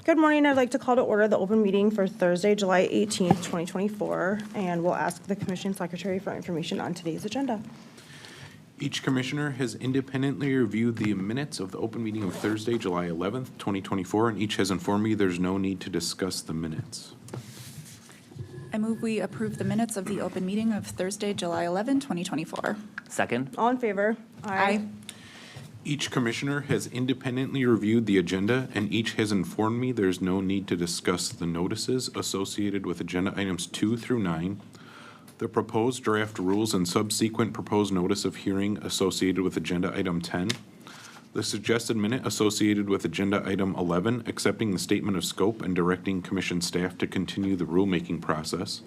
Good morning. I'd like to call to order the open meeting for Thursday, July 18th, 2024, and we'll ask the Commission Secretary for information on today's agenda. Each commissioner has independently reviewed the minutes of the open meeting of Thursday, July 11th, 2024, and each has informed me there's no need to discuss the minutes. I move we approve the minutes of the open meeting of Thursday, July 11, 2024. Second. All in favor? Aye. Each commissioner has independently reviewed the agenda, and each has informed me there's no need to discuss the notices associated with agenda items 2 through 9, the proposed draft rules and subsequent proposed notice of hearing associated with agenda item 10, the suggested minute associated with agenda item 11, accepting the statement of scope and directing commission staff to continue the rulemaking process,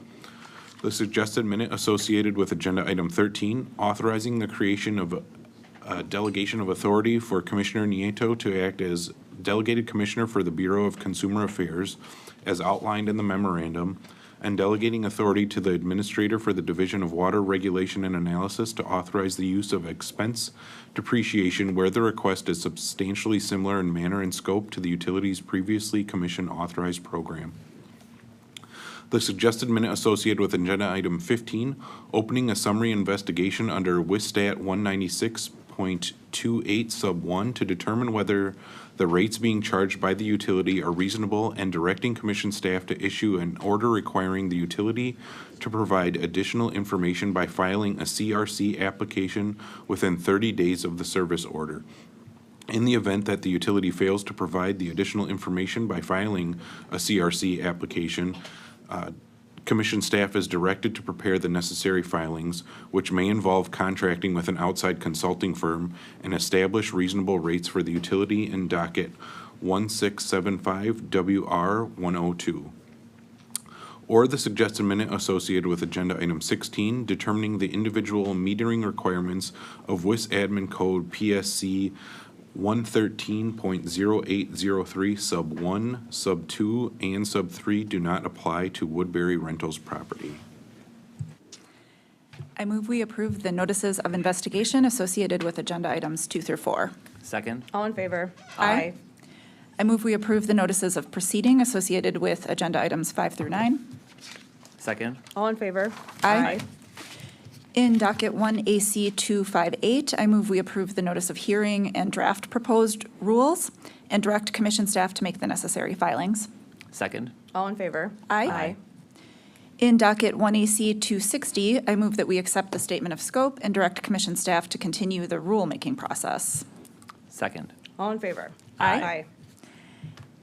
the suggested minute associated with agenda item 13, authorizing the creation of a delegation of authority for Commissioner Nieto to act as delegated commissioner for the Bureau of Consumer Affairs as outlined in the memorandum, and delegating authority to the administrator for the Division of Water Regulation and Analysis to authorize the use of expense depreciation where the request is substantially similar in manner and scope to the utility's previously commission authorized program. The suggested minute associated with agenda item 15, opening a summary investigation under WISTAT 196.28 sub 1 to determine whether the rates being charged by the utility are reasonable and directing commission staff to issue an order requiring the utility to provide additional information by filing a CRC application within 30 days of the service order. In the event that the utility fails to provide the additional information by filing a CRC application, Commission staff is directed to prepare the necessary filings, which may involve contracting with an outside consulting firm, and establish reasonable rates for the utility in docket 1675 WR 102. Or the suggested minute associated with agenda item 16, determining the individual metering requirements of WIS Admin Code PSC 113.0803 sub 1, sub 2, and sub 3 do not apply to Woodbury Rentals property. I move we approve the notices of investigation associated with agenda items 2 through 4. Second. All in favor? Aye. I move we approve the notices of proceeding associated with agenda items 5 through 9. Second. All in favor? Aye. In docket 1 AC 258, I move we approve the notice of hearing and draft proposed rules and direct commission staff to make the necessary filings. Second. All in favor? Aye. In docket 1 AC 260, I move that we accept the statement of scope and direct commission staff to continue the rulemaking process. Second. All in favor? Aye.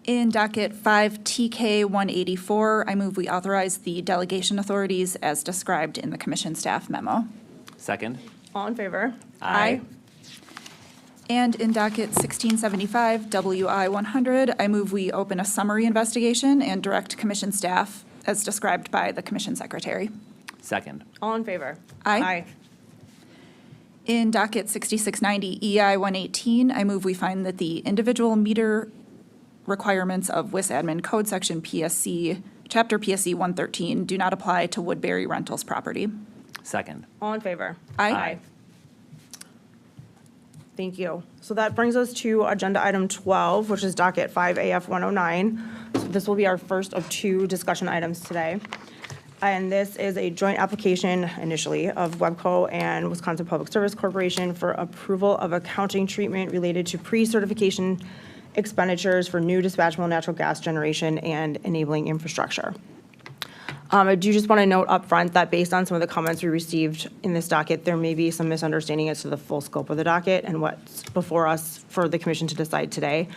In docket 5 TK 184, I move we authorize the delegation authorities as described in the commission staff memo. Second. All in favor? Aye. And in docket 1675 WI 100, I move we open a summary investigation and direct commission staff as described by the commission secretary. Second. All in favor? Aye. In docket 6690 EI 118, I move we find that the individual meter requirements of WIS Admin Code Section PSC, Chapter PSC 113 do not apply to Woodbury Rentals property. Second. All in favor? Aye. Thank you. So that brings us to agenda item 12, which is docket 5 AF 109. So this will be our first of 2 discussion items today. And this is a joint application initially of WEBCO and Wisconsin Public Service Corporation for approval of accounting treatment related to pre-certification expenditures for new dispatchable natural gas generation and enabling infrastructure. I do just want to note up front that based on some of the comments we received in this docket, there may be some misunderstanding as to the full scope of the docket and what's before us for the commission to decide today.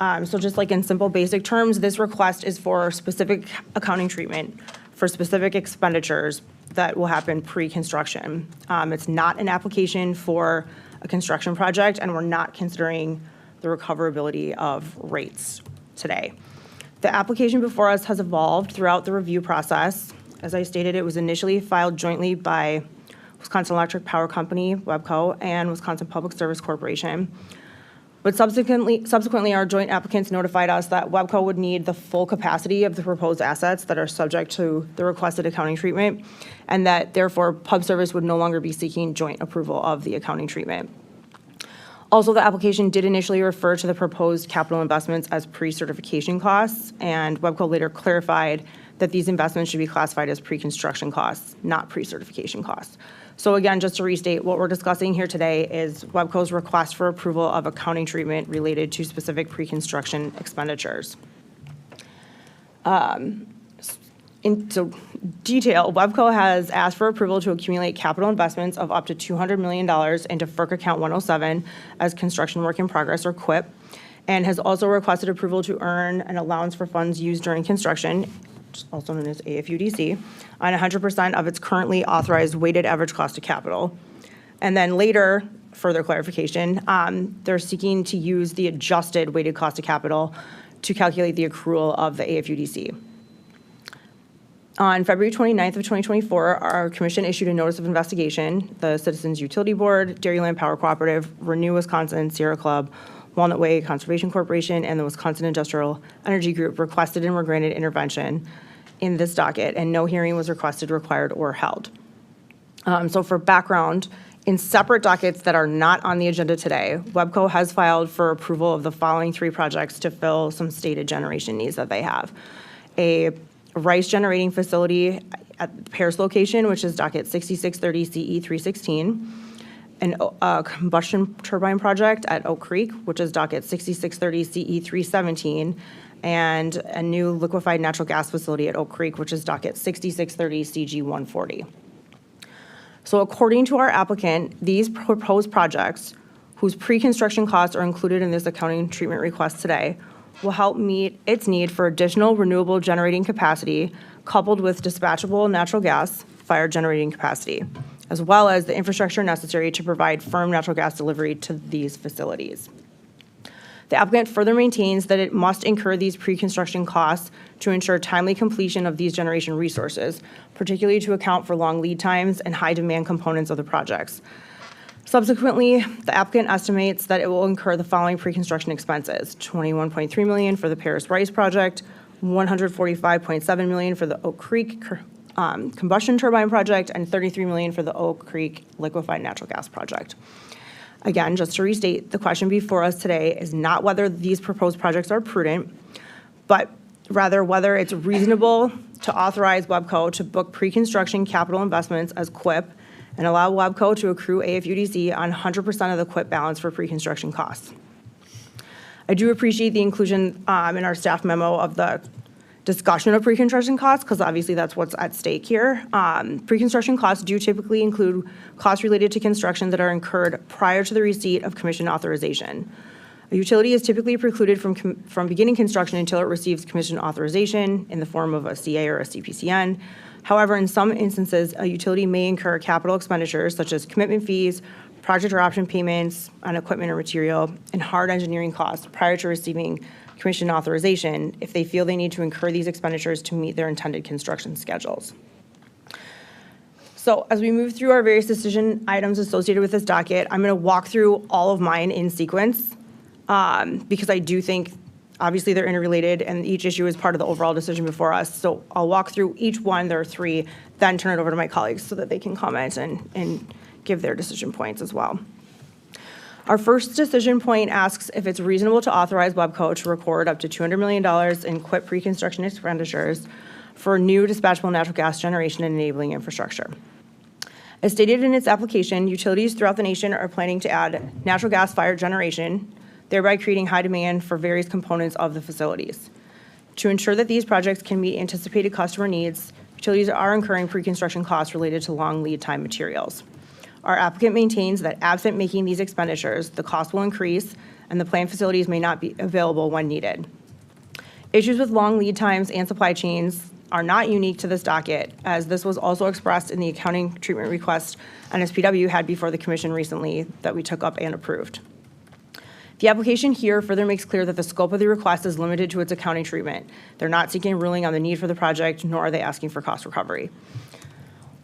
So just like in simple basic terms, this request is for specific accounting treatment for specific expenditures that will happen pre-construction. It's not an application for a construction project, and we're not considering the recoverability of rates today. The application before us has evolved throughout the review process. As I stated, it was initially filed jointly by Wisconsin Electric Power Company, WEBCO, and Wisconsin Public Service Corporation. But subsequently, our joint applicants notified us that WEBCO would need the full capacity of the proposed assets that are subject to the requested accounting treatment, and that therefore Pub Service would no longer be seeking joint approval of the accounting treatment. Also, the application did initially refer to the proposed capital investments as pre-certification costs, and Webco later clarified that these investments should be classified as pre-construction costs, not pre-certification costs. So again, just to restate, what we're discussing here today is Webco's request for approval of accounting treatment related to specific pre-construction expenditures. Into detail, Webco has asked for approval to accumulate capital investments of up to $200 million into FERC Account 107 as construction work in progress, or QUIP, and has also requested approval to earn an allowance for funds used during construction, also known as AFUDC, on 100% of its currently authorized weighted average cost of capital. And then later, further clarification, they're seeking to use the adjusted weighted cost of capital to calculate the accrual of the AFUDC. On February 29th of 2024, our commission issued a notice of investigation. The Citizens Utility Board, Dairyland Power Cooperative, Renew Wisconsin, Sierra Club, Walnut Way Conservation Corporation, and the Wisconsin Industrial Energy Group requested and were granted intervention in this docket, and no hearing was requested, required, or held. So for background, in separate dockets that are not on the agenda today, Webco has filed for approval of the following 3 projects to fill some stated generation needs that they have. A Rice generating facility at the Paris location, which is docket 6630 CE 316, a combustion turbine project at Oak Creek, which is docket 6630 CE 317, and a new liquefied natural gas facility at Oak Creek, which is docket 6630 CG 140. So according to our applicant, these proposed projects, whose pre-construction costs are included in this accounting treatment request today, will help meet its need for additional renewable generating capacity coupled with dispatchable natural gas fired generating capacity, as well as the infrastructure necessary to provide firm natural gas delivery to these facilities. The applicant further maintains that it must incur these pre-construction costs to ensure timely completion of these generation resources, particularly to account for long lead times and high demand components of the projects. Subsequently, the applicant estimates that it will incur the following pre-construction expenses: $21.3 million for the Paris Rice project, $145.7 million for the Oak Creek combustion turbine project, and $33 million for the Oak Creek liquefied natural gas project. Again, just to restate, the question before us today is not whether these proposed projects are prudent, but rather whether it's reasonable to authorize Webco to book pre-construction capital investments as QUIP and allow Webco to accrue AFUDC on 100% of the QUIP balance for pre-construction costs. I do appreciate the inclusion in our staff memo of the discussion of pre-construction costs, because obviously that's what's at stake here. Pre-construction costs do typically include costs related to construction that are incurred prior to the receipt of commission authorization. A utility is typically precluded from beginning construction until it receives commission authorization in the form of a CA or a CPCN. However, in some instances, a utility may incur capital expenditures such as commitment fees, project or option payments on equipment or material, and hard engineering costs prior to receiving commission authorization if they feel they need to incur these expenditures to meet their intended construction schedules. So as we move through our various decision items associated with this docket, I'm going to walk through all of mine in sequence because I do think obviously they're interrelated and each issue is part of the overall decision before us. So I'll walk through each one, there are 3, then turn it over to my colleagues so that they can comment and give their decision points as well. Our first decision point asks if it's reasonable to authorize Webco to record up to $200 million in QUIP pre-construction expenditures for new dispatchable natural gas generation and enabling infrastructure. As stated in its application, utilities throughout the nation are planning to add natural gas-fired generation, thereby creating high demand for various components of the facilities. To ensure that these projects can meet anticipated customer needs, utilities are incurring pre-construction costs related to long lead time materials. Our applicant maintains that absent making these expenditures, the cost will increase and the planned facilities may not be available when needed. Issues with long lead times and supply chains are not unique to this docket, as this was also expressed in the accounting treatment request NSPW had before the commission recently that we took up and approved. The application here further makes clear that the scope of the request is limited to its accounting treatment. They're not seeking a ruling on the need for the project, nor are they asking for cost recovery.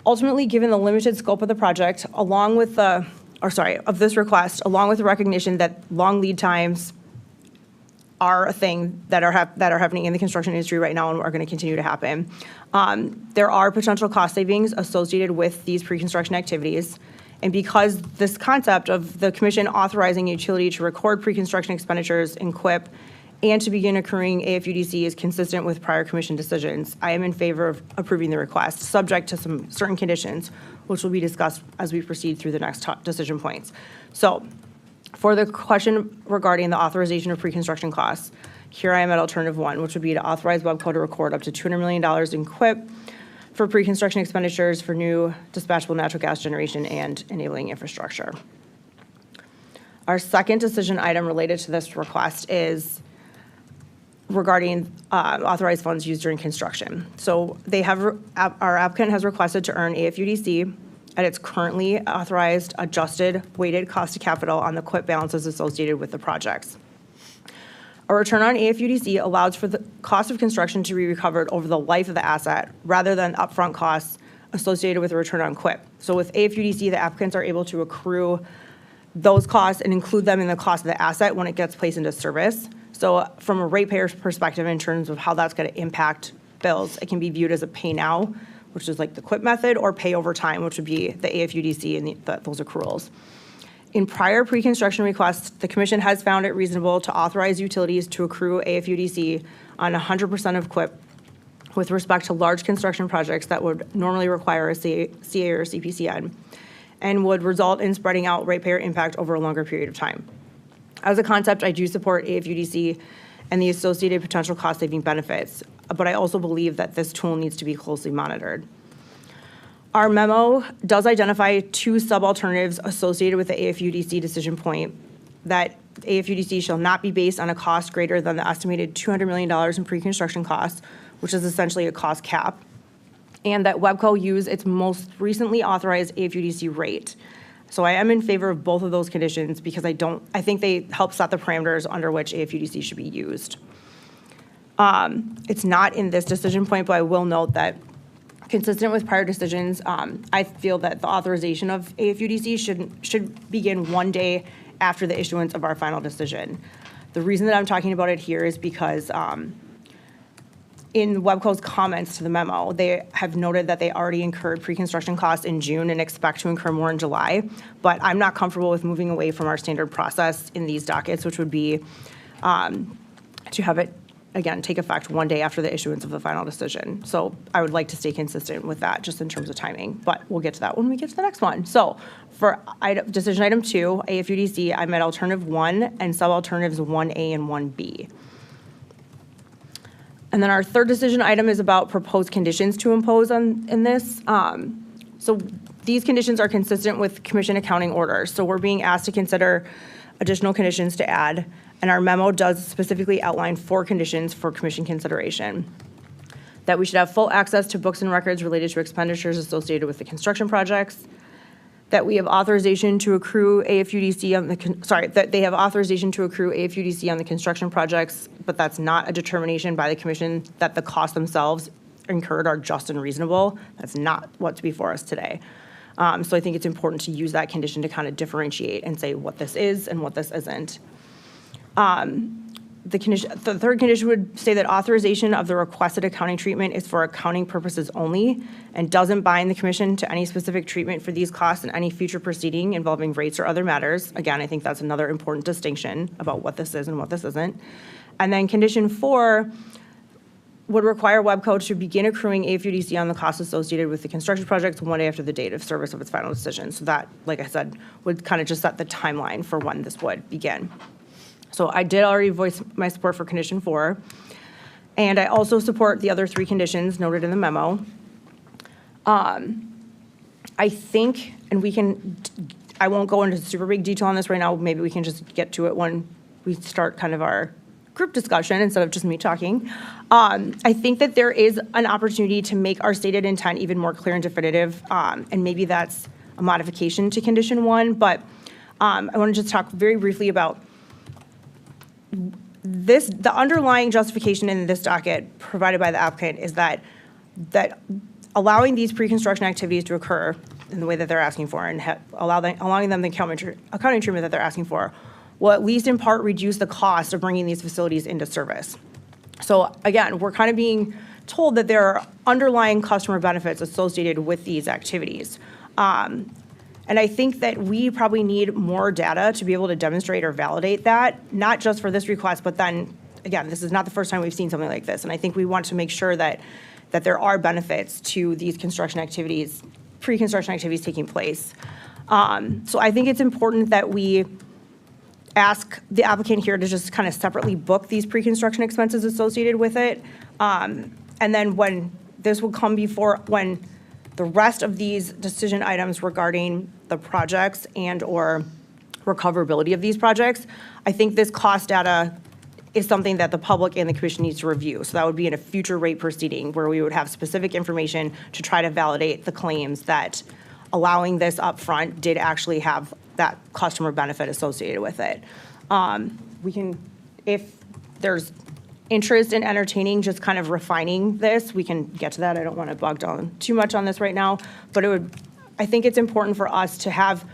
Ultimately, given the limited scope of the project, of this request, along with the recognition that long lead times are a thing that are happening in the construction industry right now and are going to continue to happen, there are potential cost savings associated with these pre-construction activities. And because this concept of the commission authorizing utility to record pre-construction expenditures in QUIP and to begin accruing AFUDC is consistent with prior commission decisions, I am in favor of approving the request, subject to some certain conditions, which will be discussed as we proceed through the next decision points. So for the question regarding the authorization of pre-construction costs, here I am at alternative 1, which would be to authorize WEBCO to record up to $200 million in QUIP for pre-construction expenditures for new dispatchable natural gas generation and enabling infrastructure. Our second decision item related to this request is regarding authorized funds used during construction. So our applicant has requested to earn AFUDC at its currently authorized adjusted weighted cost of capital on the QUIP balances associated with the projects. A return on AFUDC allows for the cost of construction to be recovered over the life of the asset rather than upfront costs associated with a return on QUIP. So with AFUDC, the applicants are able to accrue those costs and include them in the cost of the asset when it gets placed into service. So from a ratepayer's perspective, in terms of how that's going to impact bills, it can be viewed as a pay now, which is like the QUIP method, or pay over time, which would be the AFUDC and those accruals. In prior pre-construction requests, the commission has found it reasonable to authorize utilities to accrue AFUDC on 100% of QUIP with respect to large construction projects that would normally require a CA or CPCN and would result in spreading out ratepayer impact over a longer period of time. As a concept, I do support AFUDC and the associated potential cost-saving benefits, but I also believe that this tool needs to be closely monitored. Our memo does identify 2 sub-alternatives associated with the AFUDC decision point, that AFUDC shall not be based on a cost greater than the estimated $200 million in pre-construction costs, which is essentially a cost cap, and that WEBCO use its most recently authorized AFUDC rate. So I am in favor of both of those conditions because I think they help set the parameters under which AFUDC should be used. It's not in this decision point, but I will note that consistent with prior decisions, I feel that the authorization of AFUDC should begin 1 day after the issuance of our final decision. The reason that I'm talking about it here is because in WEBCO's comments to the memo, they have noted that they already incurred pre-construction costs in June and expect to incur more in July. But I'm not comfortable with moving away from our standard process in these dockets, which would be to have it, again, take effect 1 day after the issuance of the final decision. So I would like to stay consistent with that just in terms of timing, but we'll get to that when we get to the next one. So for decision item 2, AFUDC, I'm at alternative 1 and sub-alternatives 1A and 1B. And then our third decision item is about proposed conditions to impose in this. So these conditions are consistent with commission accounting orders. So we're being asked to consider additional conditions to add, and our memo does specifically outline 4 conditions for commission consideration. That we should have full access to books and records related to expenditures associated with the construction projects, that we have authorization to accrue AFUDC on that they have authorization to accrue AFUDC on the construction projects, but that's not a determination by the commission that the costs themselves incurred are just and reasonable. That's not what's before us today. So I think it's important to use that condition to kind of differentiate and say what this is and what this isn't. The third condition would say that authorization of the requested accounting treatment is for accounting purposes only and doesn't bind the commission to any specific treatment for these costs in any future proceeding involving rates or other matters. Again, I think that's another important distinction about what this is and what this isn't. And then condition 4 would require WEBCO to begin accruing AFUDC on the costs associated with the construction projects 1 day after the date of service of its final decision. So that, like I said, would kind of just set the timeline for when this would begin. So I did already voice my support for condition 4, and I also support the other 3 conditions noted in the memo. I think, and I won't go into super big detail on this right now, maybe we can just get to it when we start kind of our group discussion instead of just me talking. I think that there is an opportunity to make our stated intent even more clear and definitive, and maybe that's a modification to condition 1, but I want to just talk very briefly about the underlying justification in this docket provided by the applicant is that allowing these pre-construction activities to occur in the way that they're asking for and allowing them the accounting treatment that they're asking for will at least in part reduce the cost of bringing these facilities into service. So again, we're kind of being told that there are underlying customer benefits associated with these activities. And I think that we probably need more data to be able to demonstrate or validate that, not just for this request, but then, again, this is not the first time we've seen something like this. And I think we want to make sure that there are benefits to these construction activities, pre-construction activities taking place. So I think it's important that we ask the applicant here to just kind of separately book these pre-construction expenses associated with it. And then when this will come before, when the rest of these decision items regarding the projects and/or recoverability of these projects, I think this cost data is something that the public and the commission needs to review. So that would be in a future rate proceeding where we would have specific information to try to validate the claims that allowing this upfront did actually have that customer benefit associated with it. We can, if there's interest in entertaining just kind of refining this, we can get to that. I don't want to bog down too much on this right now, but I think it's important for us to have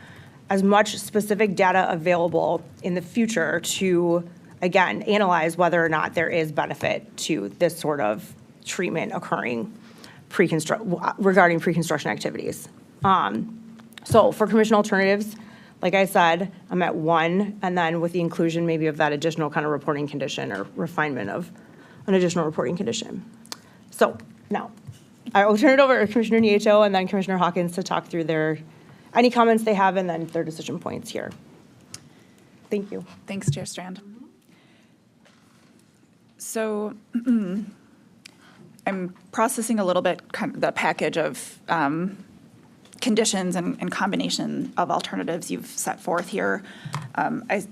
as much specific data available in the future to, again, analyze whether or not there is benefit to this sort of treatment occurring regarding pre-construction activities. So for commission alternatives, like I said, I'm at 1, and then with the inclusion maybe of that additional kind of reporting condition or refinement of an additional reporting condition. So now, I will turn it over to Commissioner Nieto and then Commissioner Hawkins to talk through any comments they have and then their decision points here. Thank you. Thanks, Chair Strand. So I'm processing a little bit kind of the package of conditions and combination of alternatives you've set forth here. I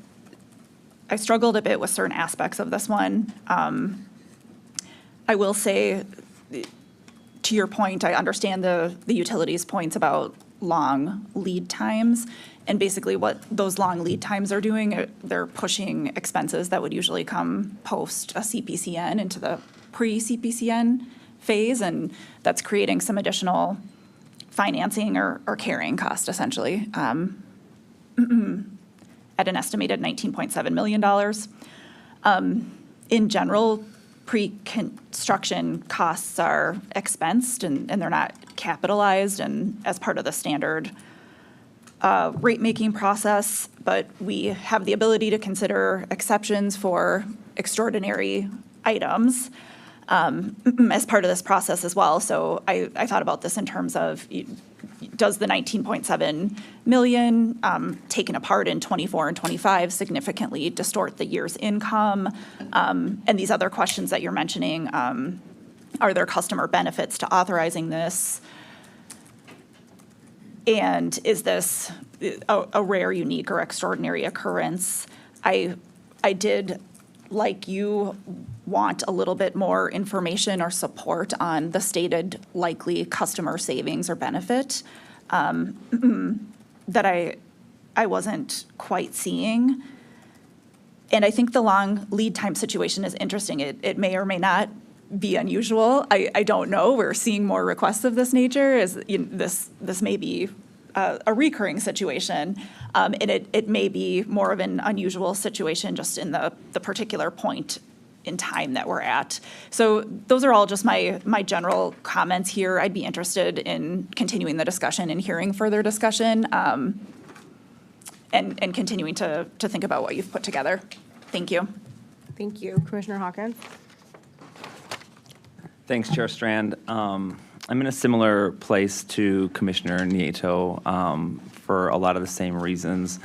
struggled a bit with certain aspects of this one. I will say, to your point, I understand the utilities points about long lead times. And basically what those long lead times are doing, they're pushing expenses that would usually come post a CPCN into the pre-CPCN phase, and that's creating some additional financing or carrying cost, essentially, at an estimated $19.7 million. In general, pre-construction costs are expensed and they're not capitalized and as part of the standard rate-making process, but we have the ability to consider exceptions for extraordinary items as part of this process as well. So I thought about this in terms of, does the 19.7 million taken apart in 24 and 25 significantly distort the year's income? And these other questions that you're mentioning, are there customer benefits to authorizing this? And is this a rare, unique, or extraordinary occurrence? I did, like you, want a little bit more information or support on the stated likely customer savings or benefit that I wasn't quite seeing. And I think the long lead time situation is interesting. It may or may not be unusual. I don't know. We're seeing more requests of this nature. This may be a recurring situation, and it may be more of an unusual situation just in the particular point in time that we're at. So those are all just my general comments here. I'd be interested in continuing the discussion and hearing further discussion, and continuing to think about what you've put together. Thank you. Thank you. Commissioner Hawkins? Thanks, Chair Strand. I'm in a similar place to Commissioner Nieto for a lot of the same reasons.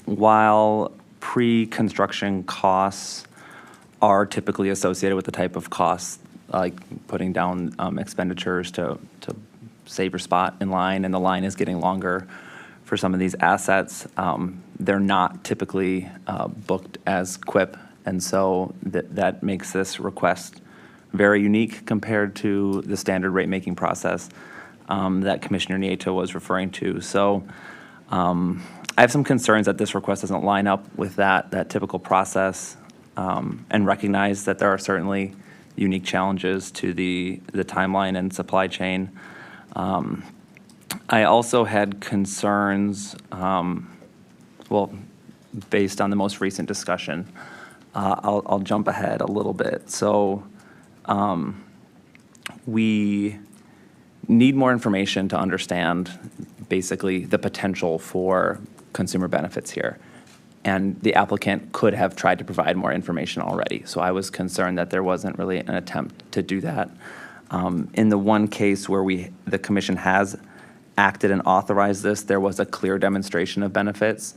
While pre-construction costs are typically associated with the type of costs like putting down expenditures to save your spot in line, and the line is getting longer for some of these assets, they're not typically booked as QIP, and so that makes this request very unique compared to the standard rate-making process that Commissioner Nieto was referring to. So I have some concerns that this request doesn't line up with that typical process, and recognize that there are certainly unique challenges to the timeline and supply chain. I also had concerns, based on the most recent discussion. I'll jump ahead a little bit. So we need more information to understand basically the potential for consumer benefits here. And the applicant could have tried to provide more information already. So I was concerned that there wasn't really an attempt to do that. In the one case where the commission has acted and authorized this, there was a clear demonstration of benefits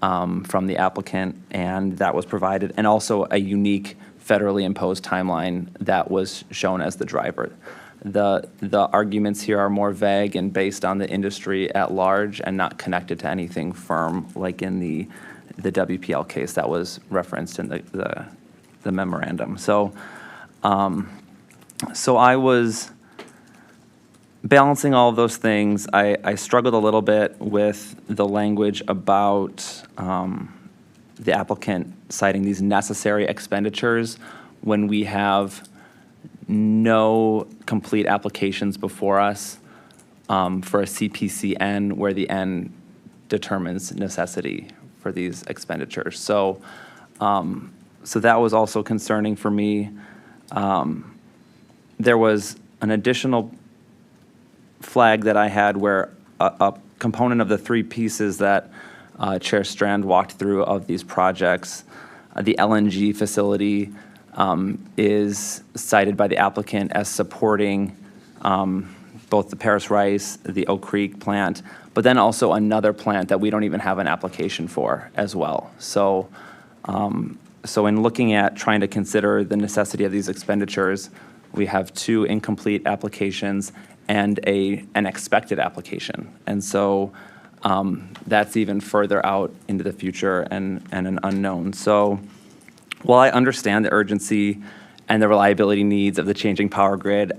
from the applicant, and that was provided, and also a unique federally imposed timeline that was shown as the driver. The arguments here are more vague and based on the industry at large and not connected to anything firm, like in the WPL case that was referenced in the memorandum. So I was balancing all of those things. I struggled a little bit with the language about the applicant citing these necessary expenditures when we have no complete applications before us for a CPCN where the N determines necessity for these expenditures. So that was also concerning for me. There was an additional flag that I had where a component of the three pieces that Chair Strand walked through of these projects, the LNG facility is cited by the applicant as supporting both the Paris Rice, the Oak Creek plant, but then also another plant that we don't even have an application for as well. So in looking at trying to consider the necessity of these expenditures, we have two incomplete applications and an expected application. And so that's even further out into the future and an unknown. So while I understand the urgency and the reliability needs of the changing power grid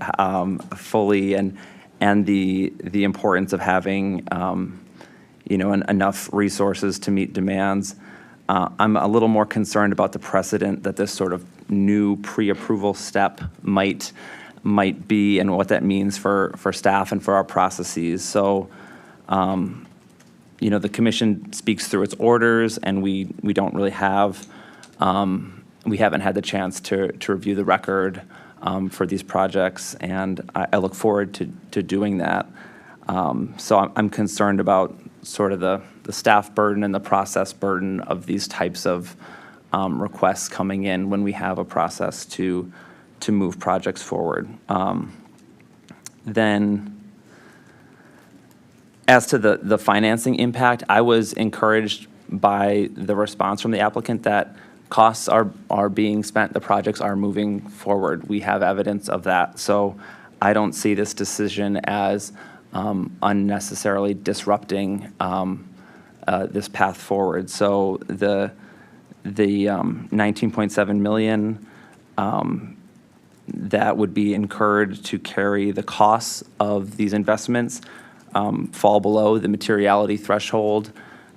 fully, and the importance of having enough resources to meet demands, I'm a little more concerned about the precedent that this sort of new pre-approval step might be and what that means for staff and for our processes. So the commission speaks through its orders, and we don't really have we haven't had the chance to review the record for these projects, and I look forward to doing that. So I'm concerned about sort of the staff burden and the process burden of these types of requests coming in when we have a process to move projects forward. Then, as to the financing impact, I was encouraged by the response from the applicant that costs are being spent, the projects are moving forward. We have evidence of that. So I don't see this decision as unnecessarily disrupting this path forward. So the 19.7 million that would be incurred to carry the costs of these investments fall below the materiality threshold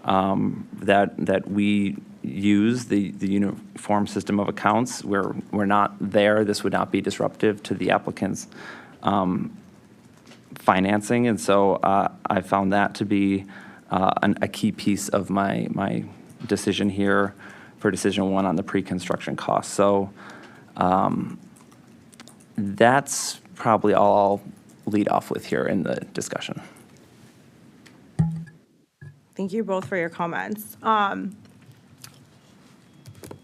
that we use, the uniform system of accounts. We're not there. This would not be disruptive to the applicant's financing, and so I found that to be a key piece of my decision here for decision one on the pre-construction costs. So that's probably all I'll lead off with here in the discussion. Thank you both for your comments.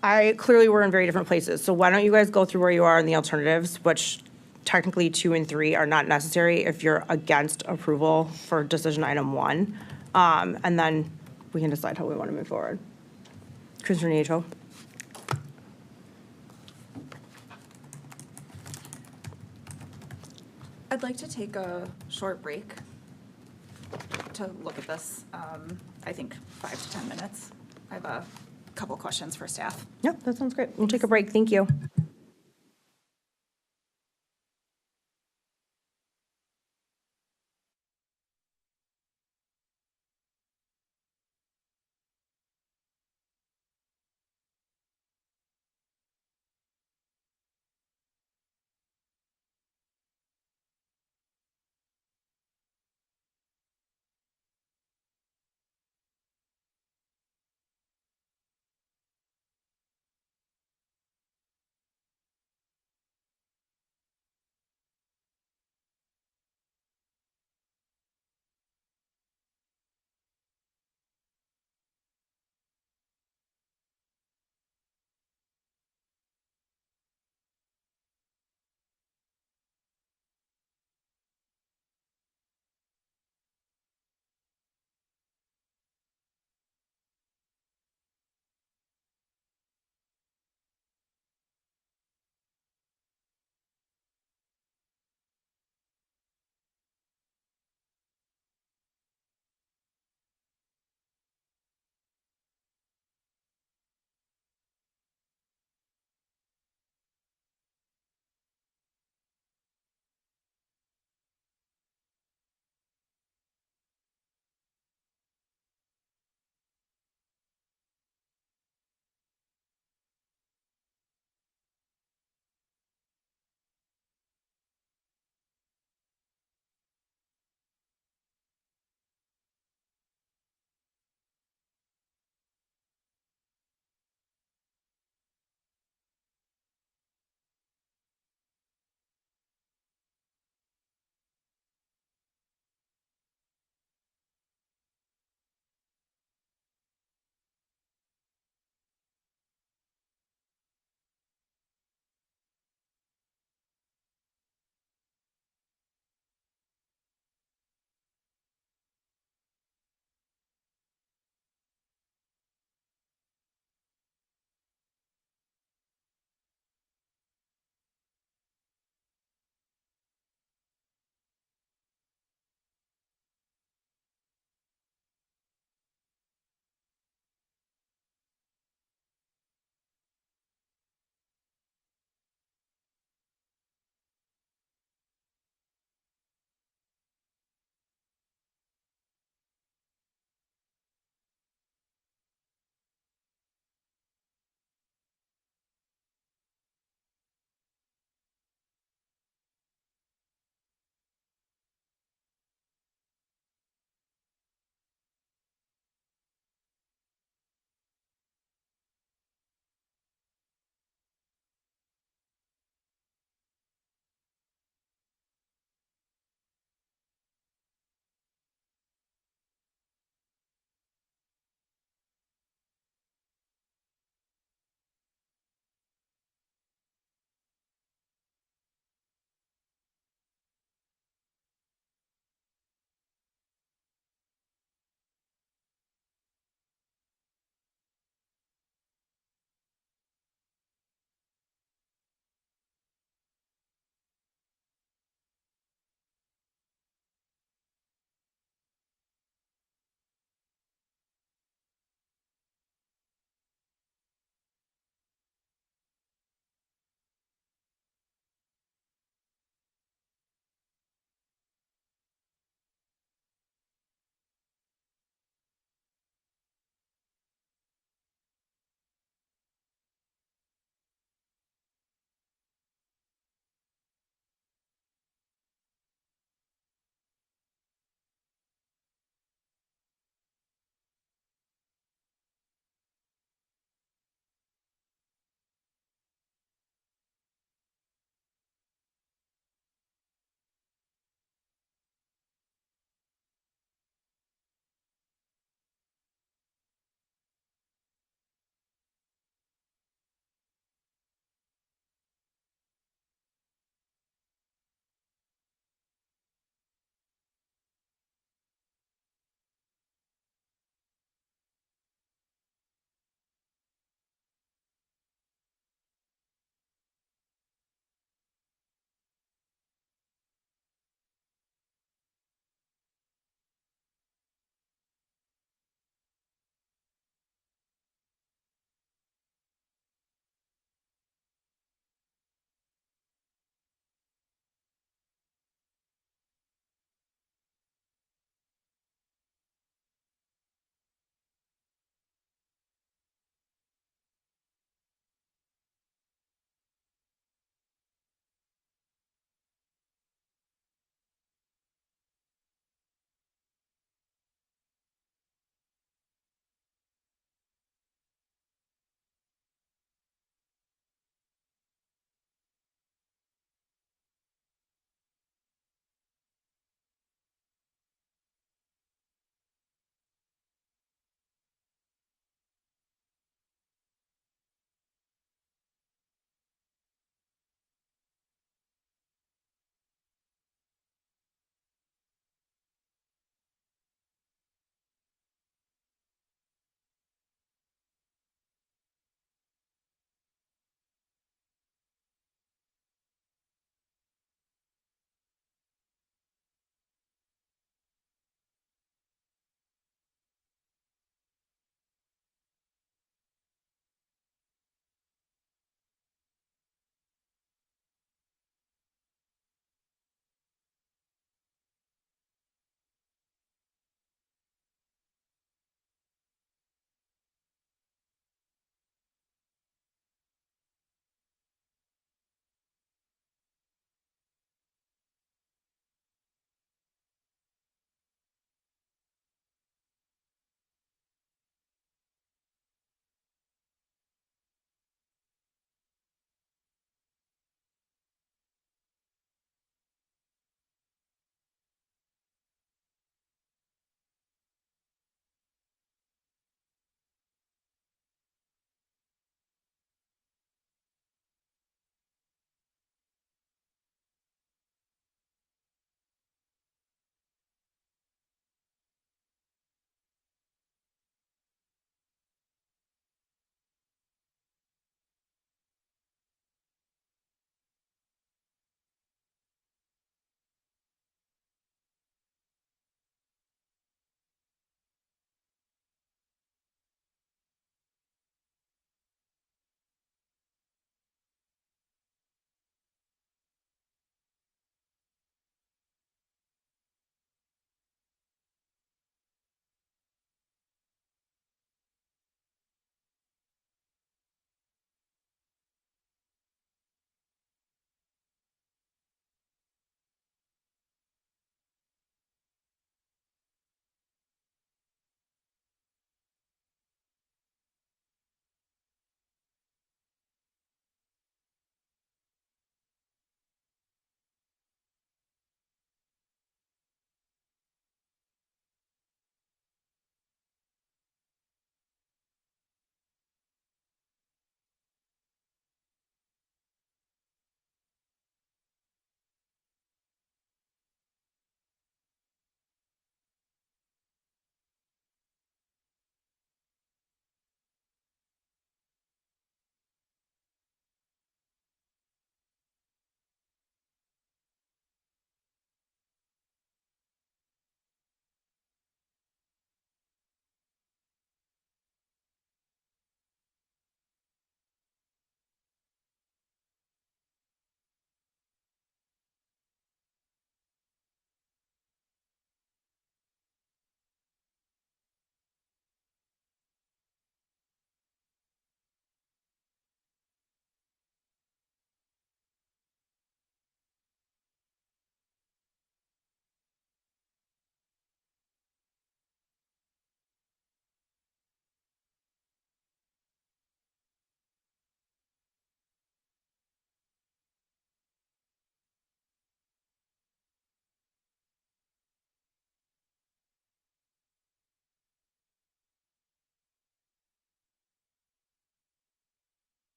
I clearly we're in very different places, so why don't you guys go through where you are in the alternatives, which technically 2 and 3 are not necessary if you're against approval for decision item 1, and then we can decide how we want to move forward. Commissioner Nieto. I'd like to take a short break to look at this. I think 5 to 10 minutes. I have a couple questions for staff. Yep, that sounds great. We'll take a break. Thank you.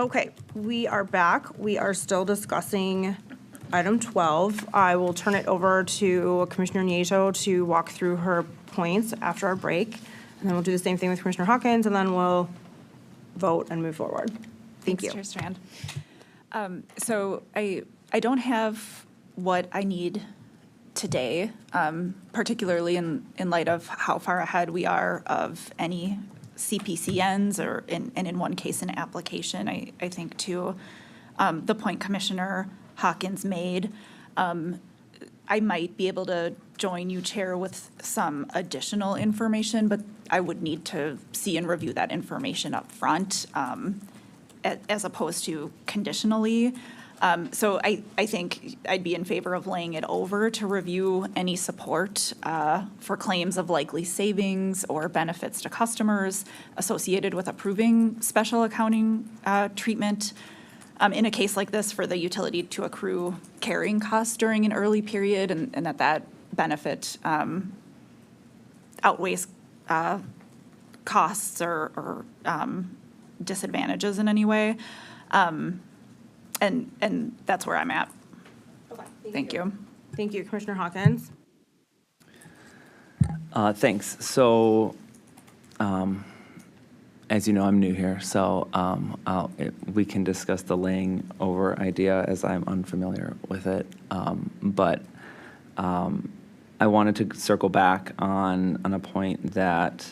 Okay, we are back. We are still discussing item 12. I will turn it over to Commissioner Nieto to walk through her points after our break. And then we'll do the same thing with Commissioner Hawkins, and then we'll vote and move forward. Thank you. Thanks, Chair Strand. So I don't have what I need today, particularly in light of how far ahead we are of any CPCNs or in one case, an application. I think to the point Commissioner Hawkins made, I might be able to join you, Chair, with some additional information, but I would need to see and review that information up front, as opposed to conditionally. So I think I'd be in favor of laying it over to review any support for claims of likely savings or benefits to customers associated with approving special accounting treatment. In a case like this, for the utility to accrue carrying costs during an early period, and that benefit outweighs costs or disadvantages in any way. And that's where I'm at. Okay, Thank you. Thank you, Commissioner Hawkins. Thanks. So, as you know, I'm new here, so we can discuss the laying over idea as I'm unfamiliar with it. But I wanted to circle back on a point that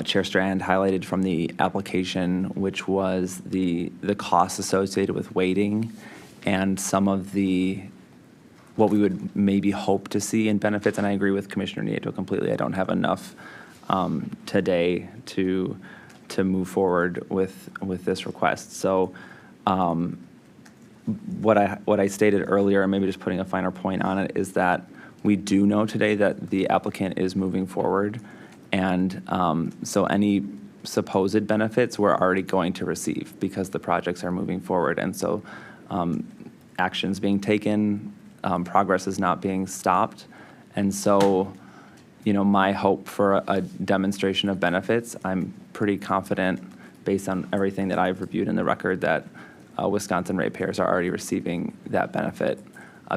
Chair Strand highlighted from the application, which was the costs associated with waiting and some of what we would maybe hope to see in benefits. And I agree with Commissioner Nieto completely. I don't have enough today to move forward with this request. So what I stated earlier, and maybe just putting a finer point on it, is that we do know today that the applicant is moving forward. And so any supposed benefits we're already going to receive because the projects are moving forward. And so actions being taken, progress is not being stopped. And so, my hope for a demonstration of benefits, I'm pretty confident based on everything that I've reviewed in the record that Wisconsin ratepayers are already receiving that benefit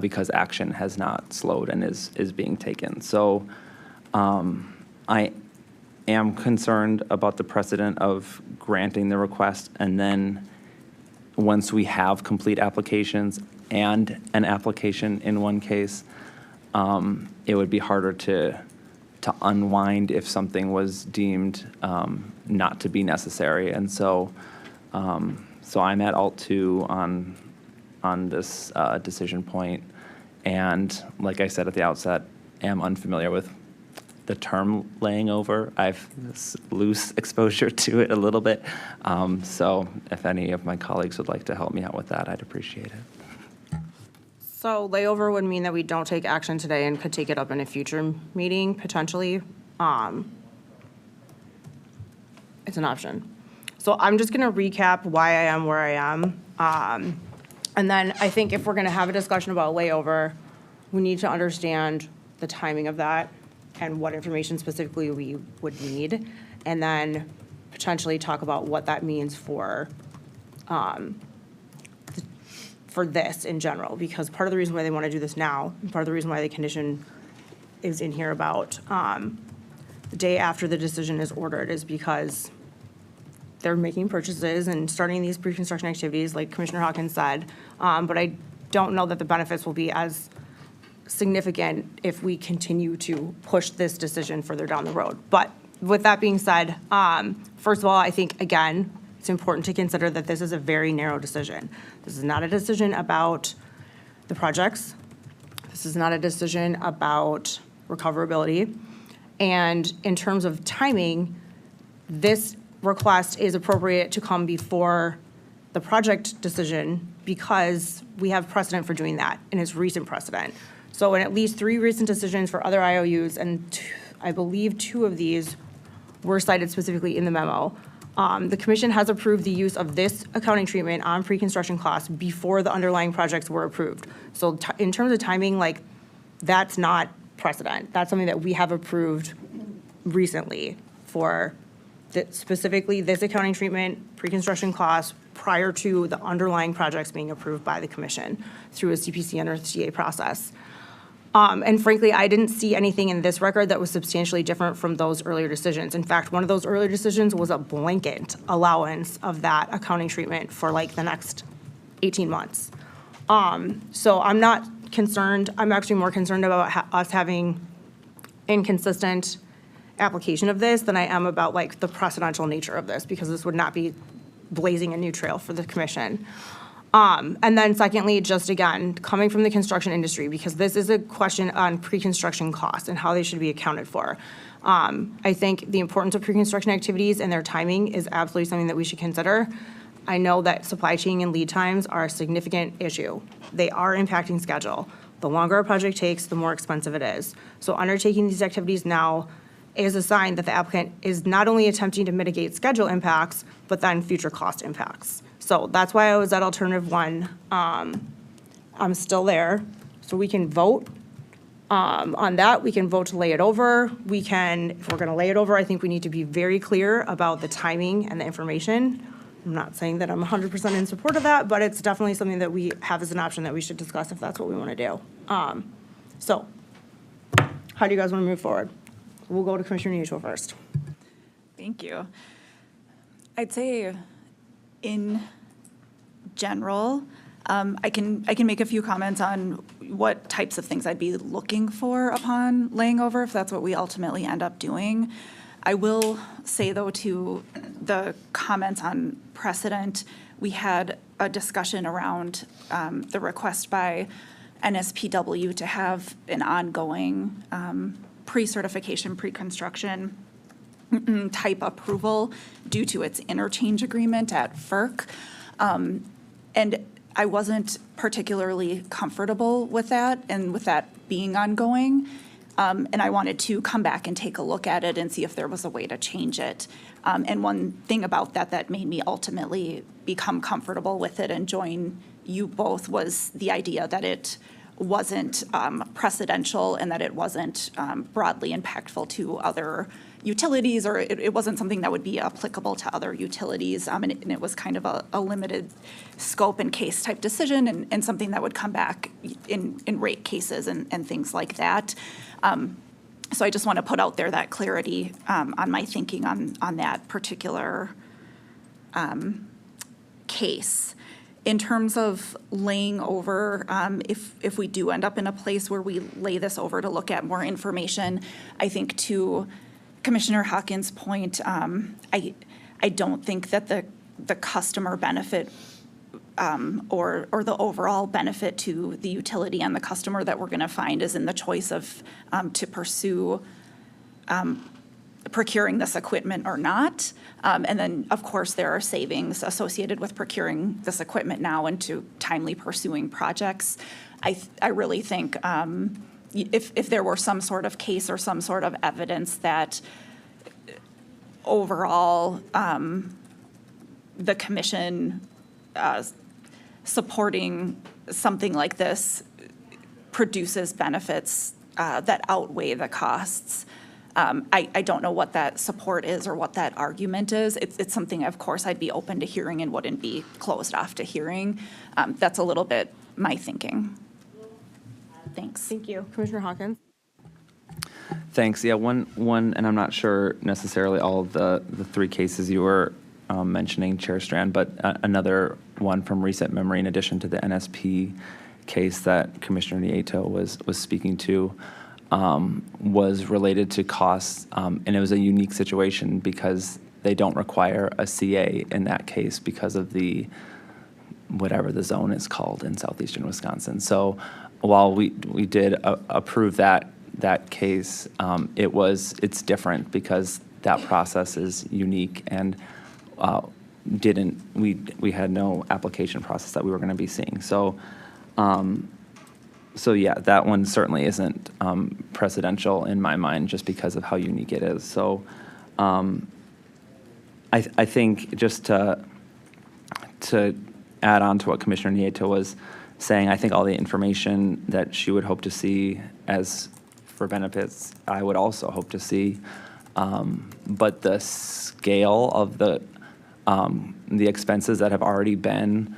because action has not slowed and is being taken. So I am concerned about the precedent of granting the request, and then once we have complete applications and an application in one case, it would be harder to unwind if something was deemed not to be necessary. And so I'm at Alt 2 on this decision point, and like I said at the outset, am unfamiliar with the term laying over. I've loose exposure to it a little bit. So if any of my colleagues would like to help me out with that, I'd appreciate it. So layover would mean that we don't take action today and could take it up in a future meeting, potentially. It's an option. So I'm just gonna recap why I am where I am. And then I think if we're gonna have a discussion about layover, we need to understand the timing of that and what information specifically we would need, and then potentially talk about what that means for this in general, because part of the reason why they want to do this now, and part of the reason why the condition is in here about the day after the decision is ordered is because they're making purchases and starting these pre-construction activities, like Commissioner Hawkins said, but I don't know that the benefits will be as significant if we continue to push this decision further down the road. But with that being said, first of all, I think, again, it's important to consider that this is a very narrow decision. This is not a decision about the projects. This is not a decision about recoverability. And in terms of timing, this request is appropriate to come before the project decision because we have precedent for doing that, and it's recent precedent. So in at least 3 recent decisions for other IOUs, and I believe 2 of these were cited specifically in the memo, the commission has approved the use of this accounting treatment on pre-construction costs before the underlying projects were approved. So in terms of timing, like, that's not precedent. That's something that we have approved recently for specifically this accounting treatment, pre-construction costs, prior to the underlying projects being approved by the commission through a CPC and or CA process. And frankly, I didn't see anything in this record that was substantially different from those earlier decisions. In fact, one of those earlier decisions was a blanket allowance of that accounting treatment for like the next 18 months. So I'm not concerned. I'm actually more concerned about us having inconsistent application of this than I am about like the precedential nature of this, because this would not be blazing a new trail for the commission. And then secondly, just again, coming from the construction industry, because this is a question on pre-construction costs and how they should be accounted for. I think the importance of pre-construction activities and their timing is absolutely something that we should consider. I know that supply chain and lead times are a significant issue. They are impacting schedule. The longer a project takes, the more expensive it is. So undertaking these activities now is a sign that the applicant is not only attempting to mitigate schedule impacts, but then future cost impacts. So that's why I was at alternative 1. I'm still there. So we can vote on that. We can vote to lay it over. We can, if we're going to lay it over, I think we need to be very clear about the timing and the information. I'm not saying that I'm 100% in support of that, but it's definitely something that we have as an option that we should discuss if that's what we want to do. So how do you guys want to move forward? We'll go to Commissioner Nieto first. Thank you. I'd say in general, I can make a few comments on what types of things I'd be looking for upon laying over, if that's what we ultimately end up doing. I will say, though, to the comments on precedent, we had a discussion around the request by NSPW to have an ongoing pre-certification, pre-construction type approval due to its interchange agreement at FERC. And I wasn't particularly comfortable with that and with that being ongoing. And I wanted to come back and take a look at it and see if there was a way to change it. And one thing about that made me ultimately become comfortable with it and join you both was the idea that it wasn't precedential and that it wasn't broadly impactful to other utilities, or it wasn't something that would be applicable to other utilities. And it was kind of a limited scope and case type decision and something that would come back in rate cases and things like that. So I just want to put out there that clarity on my thinking on that particular case. In terms of laying over, if we do end up in a place where we lay this over to look at more information, I think to Commissioner Hawkins' point, I don't think that the customer benefit or the overall benefit to the utility and the customer that we're going to find is in the choice of to pursue procuring this equipment or not. And then, of course, there are savings associated with procuring this equipment now and to timely pursuing projects. I really think if there were some sort of case or some sort of evidence that overall the commission supporting something like this produces benefits that outweigh the costs. I don't know what that support is or what that argument is. It's something, of course, I'd be open to hearing and wouldn't be closed off to hearing. That's a little bit my thinking. Thanks. Thank you. Commissioner Hawkins? Thanks. Yeah, one, and I'm not sure necessarily all of the three cases you were mentioning, Chair Strand, but another one from recent memory, in addition to the NSP case that Commissioner Nieto was speaking to, was related to costs, and it was a unique situation because they don't require a CA in that case because of the whatever the zone is called in southeastern Wisconsin. So while we did approve that case, it's different because that process is unique and we had no application process that we were going to be seeing. So yeah, that one certainly isn't precedential in my mind just because of how unique it is. So I think just to add on to what Commissioner Nieto was saying, I think all the information that she would hope to see as for benefits, I would also hope to see. But the scale of the expenses that have already been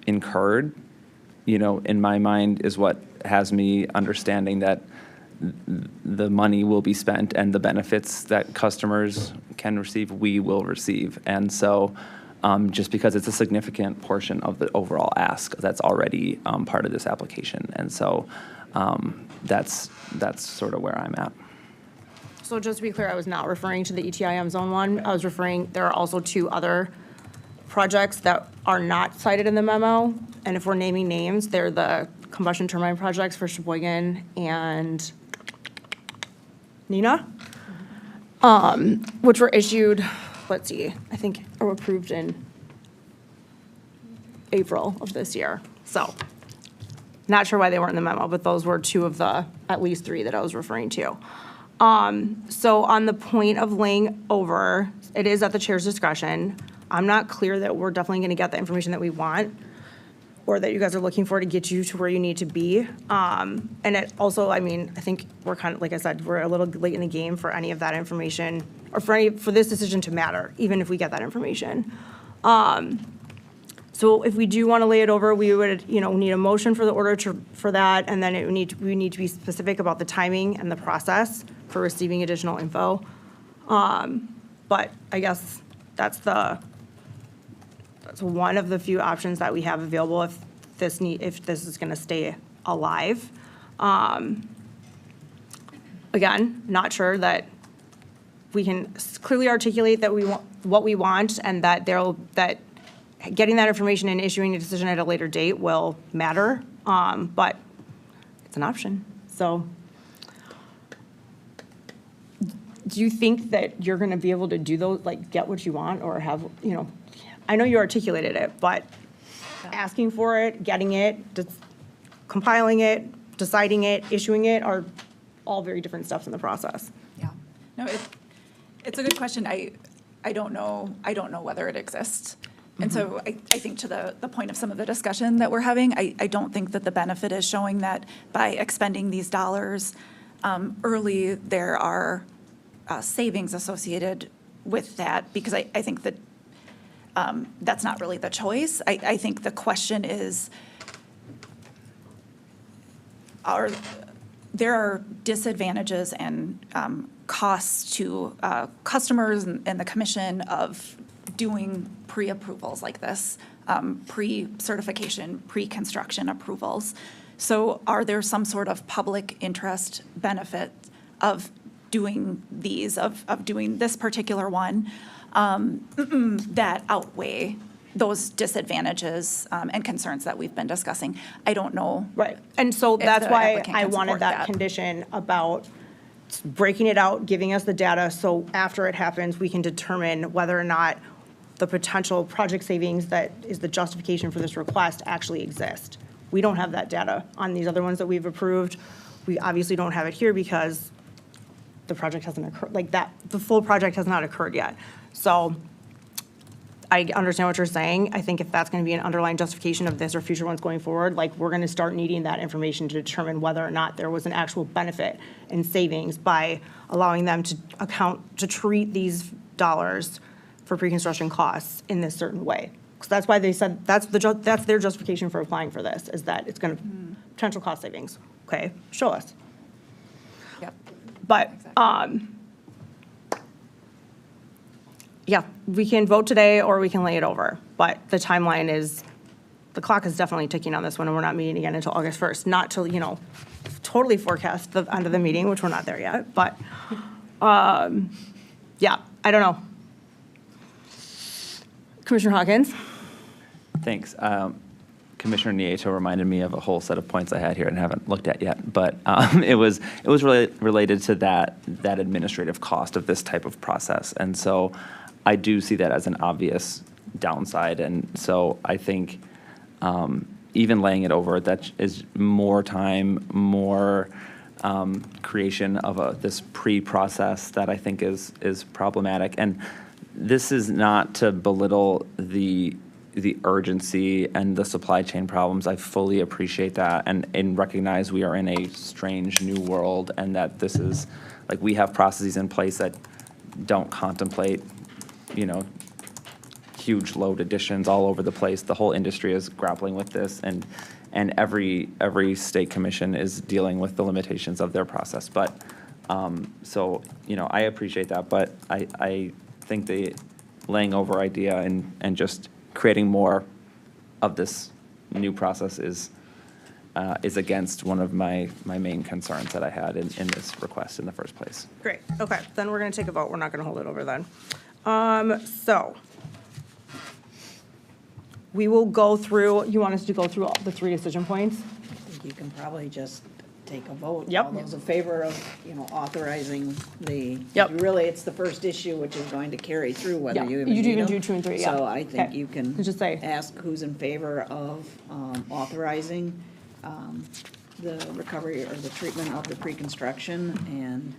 incurred, in my mind, is what has me understanding that the money will be spent and the benefits that customers can receive, we will receive. And so just because it's a significant portion of the overall ask that's already part of this application. And so that's sort of where I'm at. So just to be clear, I was not referring to the ETIM Zone 1. I was referring, there are also 2 other projects that are not cited in the memo. And if we're naming names, they're the combustion turbine projects for Sheboygan and Neenah, which were issued, let's see, I think were approved in April of this year. So not sure why they weren't in the memo, but those were 2 of the at least 3 that I was referring to. So on the point of laying over, it is at the chair's discretion. I'm not clear that we're definitely going to get the information that we want or that you guys are looking for to get you to where you need to be. And it also, I think we're kind of, like I said, we're a little late in the game for any of that information or for this decision to matter, even if we get that information. So if we do want to lay it over, we would, need a motion for the order for that, and then we need to be specific about the timing and the process for receiving additional info. But I guess that's one of the few options that we have available if this is going to stay alive. Again, not sure that we can clearly articulate that we want what we want, and that getting that information and issuing a decision at a later date will matter, but it's an option. So do you think that you're going to be able to do those, like get what you want or have, I know you articulated it, but asking for it, getting it, compiling it, deciding it, issuing it are all very different steps in the process. Yeah. No, it's a good question. I don't know whether it exists. And so I think to the point of some of the discussion that we're having, I don't think that the benefit is showing that by expending these dollars early, there are savings associated with that, because I think that that's not really the choice. I think the question is, there are disadvantages and costs to customers and the commission of doing pre-approvals like this, pre-certification, pre-construction approvals. So are there some sort of public interest benefit of doing these, of doing this particular one, that outweigh those disadvantages and concerns that we've been discussing? I don't know. Right. And so if that's the why applicant I can wanted support that condition about breaking it out, giving us the data, so after it happens, we can determine whether or not the potential project savings that is the justification for this request actually exist. We don't have that data on these other ones that we've approved. We obviously don't have it here because the project hasn't occurred, the full project has not occurred yet. So I understand what you're saying. I think if that's going to be an underlying justification of this or future ones going forward, we're going to start needing that information to determine whether or not there was an actual benefit in savings by allowing them to treat these dollars for pre-construction costs in this certain way. So that's why they said, that's their justification for applying for this, is that it's going to, potential cost savings. Okay, show us. Yep. But, yeah, we can vote today or we can lay it over. But the timeline is, the clock is definitely ticking on this one, and we're not meeting again until August 1st. Not to, totally forecast the end of the meeting, which we're not there yet. But, yeah, I don't know. Commissioner Hawkins? Thanks. Commissioner Nieto reminded me of a whole set of points I had here and haven't looked at yet, but it was really related to that administrative cost of this type of process, and so I do see that as an obvious downside, and so I think even laying it over, that is more time, more creation of this pre-process that I think is problematic. And this is not to belittle the the urgency and the supply chain problems. I fully appreciate that and recognize we are in a strange new world and that this is, like, we have processes in place that don't contemplate, you know, huge load additions all over the place. The whole industry is grappling with this, and every state commission is dealing with the limitations of their process. But, so, you know, I appreciate that, but I think the laying over idea and just creating more of this new process is against one of my main concerns that I had in this request in the first place. Great, okay, then we're gonna take a vote, we're not gonna hold it over then. So, we will go through, you want us to go through all the 3 decision points? I think you can probably just take a vote. Yep. All those in favor of, authorizing the. Yep. Really, it's the first issue which is going to carry through whether Yeah, you you do need even them. do 2 and 3, yeah. So I think Okay. you can. Just say. Ask who's in favor of authorizing the recovery or the treatment of the pre-construction and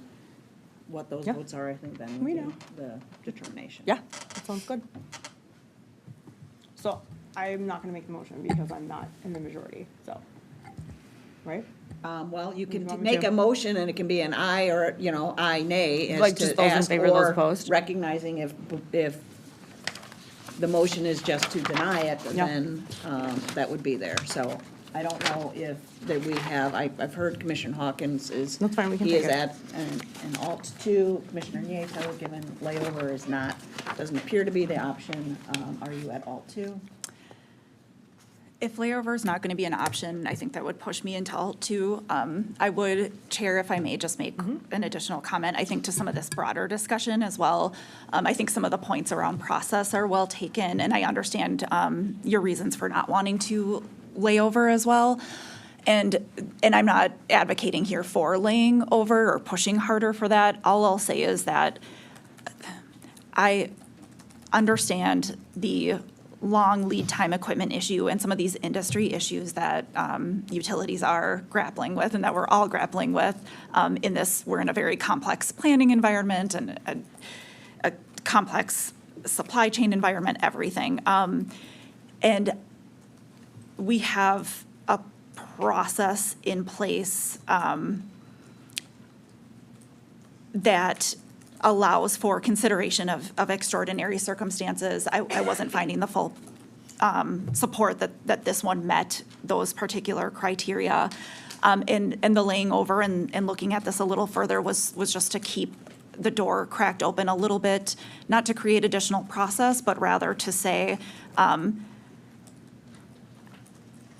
what those Yeah. votes are, I think then We would be know. the determination. Yeah, that sounds good. So, I'm not gonna make the motion because I'm not in the majority, so, right? Well, you can You want me make to? a motion, and it can be an aye or, aye, nay, as Like to just those in ask, favor, those or opposed? recognizing if the motion is just to deny it, Yeah. then that would be there. So I don't know if that we have, I've heard Commissioner Hawkins is. That's fine, we can He take is it. at an alt 2, Commissioner Nieto, given layover is not, doesn't appear to be the option. Are you at alt 2? If layover is not going to be an option, I think that would push me into alt 2. I would, Chair, if I may, just make an additional comment, I think to some of this broader discussion as well. I think some of the points around process are well taken, and I understand your reasons for not wanting to lay over as well. And I'm not advocating here for laying over or pushing harder for that. All I'll say is that I understand the long lead time equipment issue and some of these industry issues that utilities are grappling with and that we're all grappling with in this. We're in a very complex planning environment and a complex supply chain environment, everything. And we have a process in place that allows for consideration of extraordinary circumstances. I wasn't finding the full support that this one met those particular criteria. And the laying over and looking at this a little further was just to keep the door cracked open a little bit, not to create additional process, but rather to say,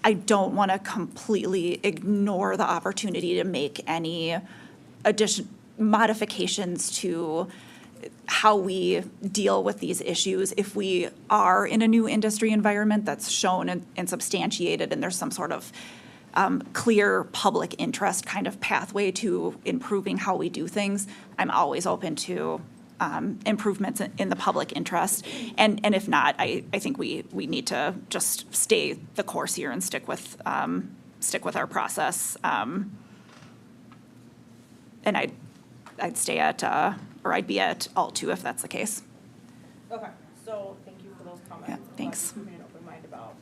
I don't want to completely ignore the opportunity to make any modifications to how we deal with these issues if we are in a new industry environment that's shown and substantiated and there's some sort of clear public interest kind of pathway to improving how we do things. I'm always open to improvements in the public interest. And if not, I think we need to just stay the course here and stick with our process. And I'd stay at, or I'd be at alt 2 if that's the case. Okay, so thank you for those comments. Yeah, thanks. I'm glad you're keeping an open mind about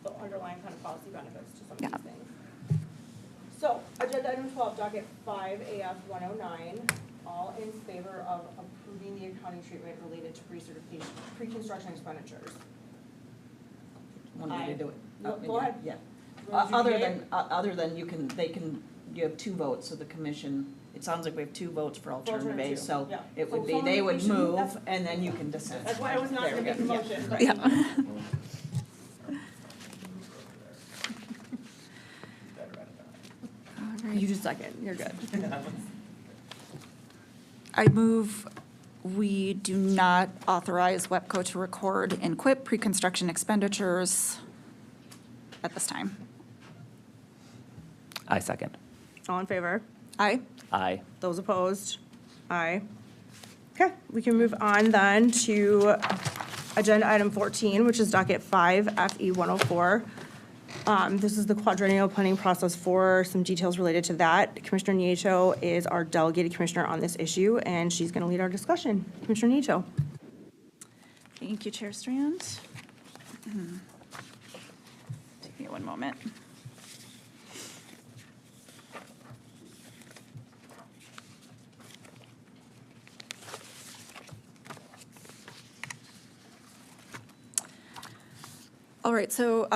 the underlying kind of policy benefits to some of Yeah. these things. So, agenda item 12, docket 5 AF 109, all in favor of approving the accounting treatment related to pre-certification, pre-construction expenditures. Want me to do it? Go ahead. Yeah. You wanna do Other than you have 2 votes, so the commission, it sounds like we have 2 votes for alternative A, alternative two, so yeah. it So would be, someone they make would motion, move, that's- and then you can dissent. That's why I was not There gonna we make the go. motion, but. Yeah. You just second, you're good. I move we do not authorize WEPCO to record and quit pre-construction expenditures at this time. I second. All in favor? Aye. Aye. Those opposed? Aye. Okay, we can move on then to agenda item 14, which is docket 5, FE 104. This is the quadrennial planning process for some details related to that. Commissioner Nieto is our delegated commissioner on this issue, and she's going to lead our discussion. Commissioner Nieto. Thank you, Chair Strand. Take me one moment. All right, so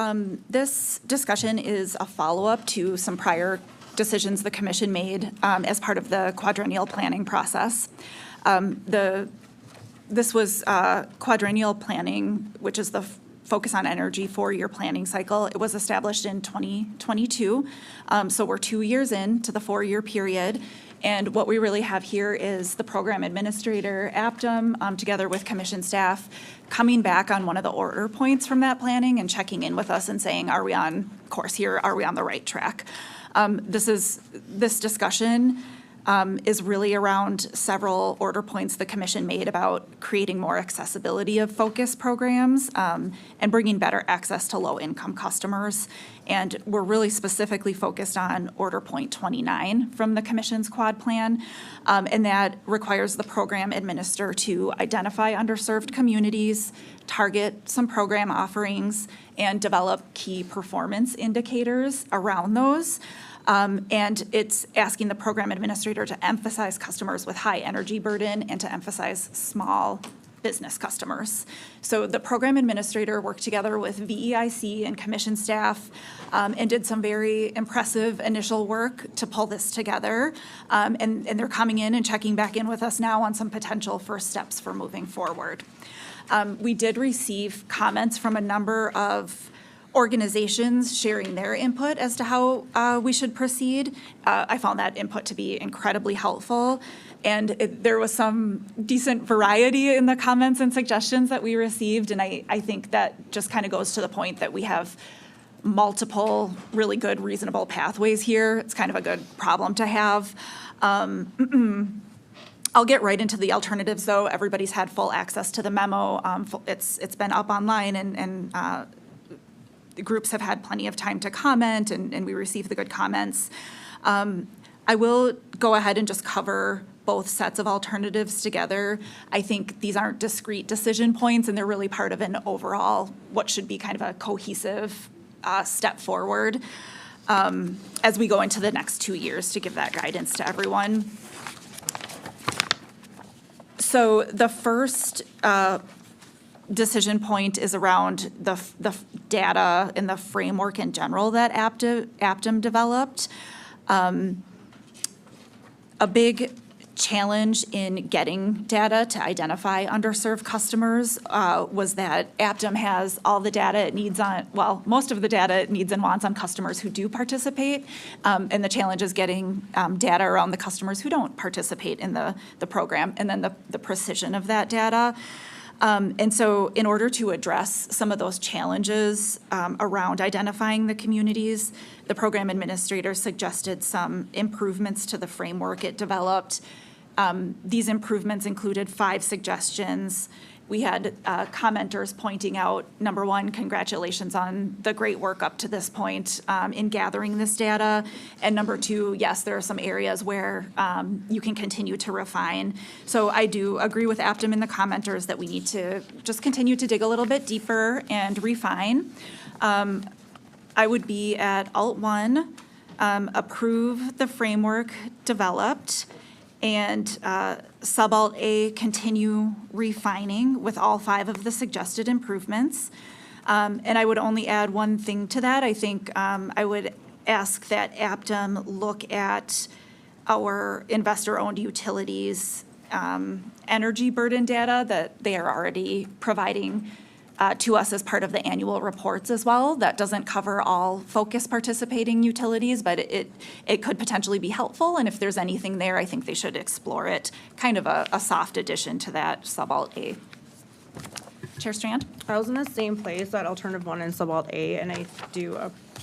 this discussion is a follow-up to some prior decisions the commission made as part of the quadrennial planning process. This was quadrennial planning, which is the focus on energy four-year planning cycle. It was established in 2022, so we're 2 years into the four-year period. And what we really have here is the program administrator, Aptum, together with commission staff, coming back on one of the order points from that planning and checking in with us and saying, are we on course here? Are we on the right track? This discussion is really around several order points the commission made about creating more accessibility of focus programs and bringing better access to low-income customers. And we're really specifically focused on order point 29 from the commission's quad plan. And that requires the program administrator to identify underserved communities, target some program offerings, and develop key performance indicators around those. And it's asking the program administrator to emphasize customers with high energy burden and to emphasize small business customers. So the program administrator worked together with VEIC and commission staff and did some very impressive initial work to pull this together. And they're coming in and checking back in with us now on some potential first steps for moving forward. We did receive comments from a number of organizations sharing their input as to how we should proceed. I found that input to be incredibly helpful. And there was some decent variety in the comments and suggestions that we received. And I think that just kind of goes to the point that we have multiple really good, reasonable pathways here. It's kind of a good problem to have. I'll get right into the alternatives, though. Everybody's had full access to the memo. It's been up online, and the groups have had plenty of time to comment, and we received the good comments. I will go ahead and just cover both sets of alternatives together. I think these aren't discrete decision points, and they're really part of an overall, what should be kind of a cohesive step forward as we go into the next 2 years to give that guidance to everyone. So the first decision point is around the data and the framework in general that Aptum developed. A big challenge in getting data to identify underserved customers was that Aptum has all the data it needs on, well, most of the data it needs and wants on customers who do participate. And the challenge is getting data around the customers who don't participate in the program, and then the precision of that data. And so in order to address some of those challenges around identifying the communities, the program administrator suggested some improvements to the framework it developed. These improvements included 5 suggestions. We had commenters pointing out, number one, congratulations on the great work up to this point in gathering this data. And number two, yes, there are some areas where you can continue to refine. So I do agree with Aptum and the commenters that we need to just continue to dig a little bit deeper and refine. I would be at Alt 1, approve the framework developed, and Sub-Alt A, continue refining with all 5 of the suggested improvements. And I would only add one thing to that. I think I would ask that Aptum look at our investor-owned utilities energy burden data that they are already providing to us as part of the annual reports as well. That doesn't cover all focus participating utilities, but it could potentially be helpful. And if there's anything there, I think they should explore it. Kind of a soft addition to that Sub-Alt A. Chair Strand? I was in the same place at alternative 1 and Sub-Alt A, and I do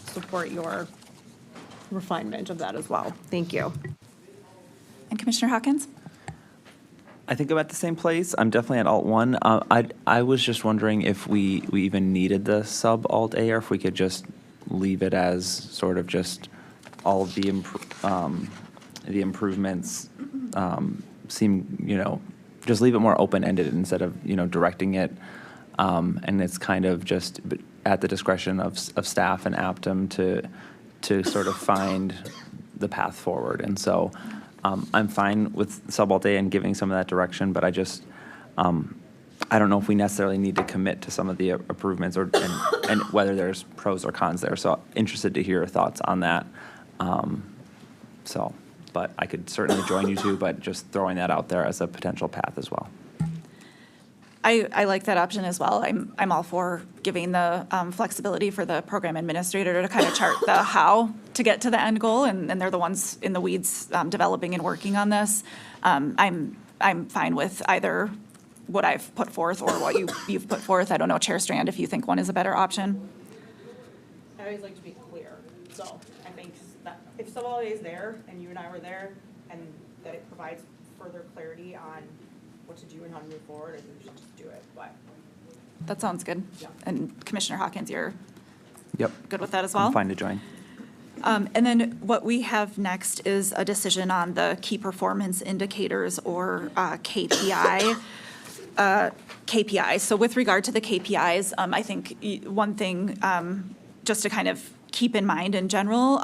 support your refinement of that as well. Thank you. And Commissioner Hawkins? I think I'm at the same place. I'm definitely at Alt 1. I was just wondering if we even needed the Sub-Alt A, or if we could just leave it as sort of just all of the improvements seem, just leave it more open-ended instead of, directing it And it's kind of just at the discretion of staff and Aptum to sort of find the path forward. And so I'm fine with Subalt A and giving some of that direction, but I just, I don't know if we necessarily need to commit to some of the improvements and whether there's pros or cons there. So interested to hear your thoughts on that. But I could certainly join you too, but just throwing that out there as a potential path as well. I like that option as well. I'm all for giving the flexibility for the program administrator to kind of chart the how to get to the end goal, and they're the ones in the weeds developing and working on this. I'm fine with either what I've put forth or what you've put forth. I don't know, Chair Strand, if you think one is a better option. I always like to be clear, so I think that if Subalt A is there and you and I were there, and that it provides further clarity on what to do and how to move forward, I think we should just do it, but. That sounds good. Yeah. And Commissioner Hawkins, you're Yep. good with that as well? I'm fine to join. And then what we have next is a decision on the key performance indicators, or KPI. KPIs. So with regard to the KPIs, I think one thing just to kind of keep in mind in general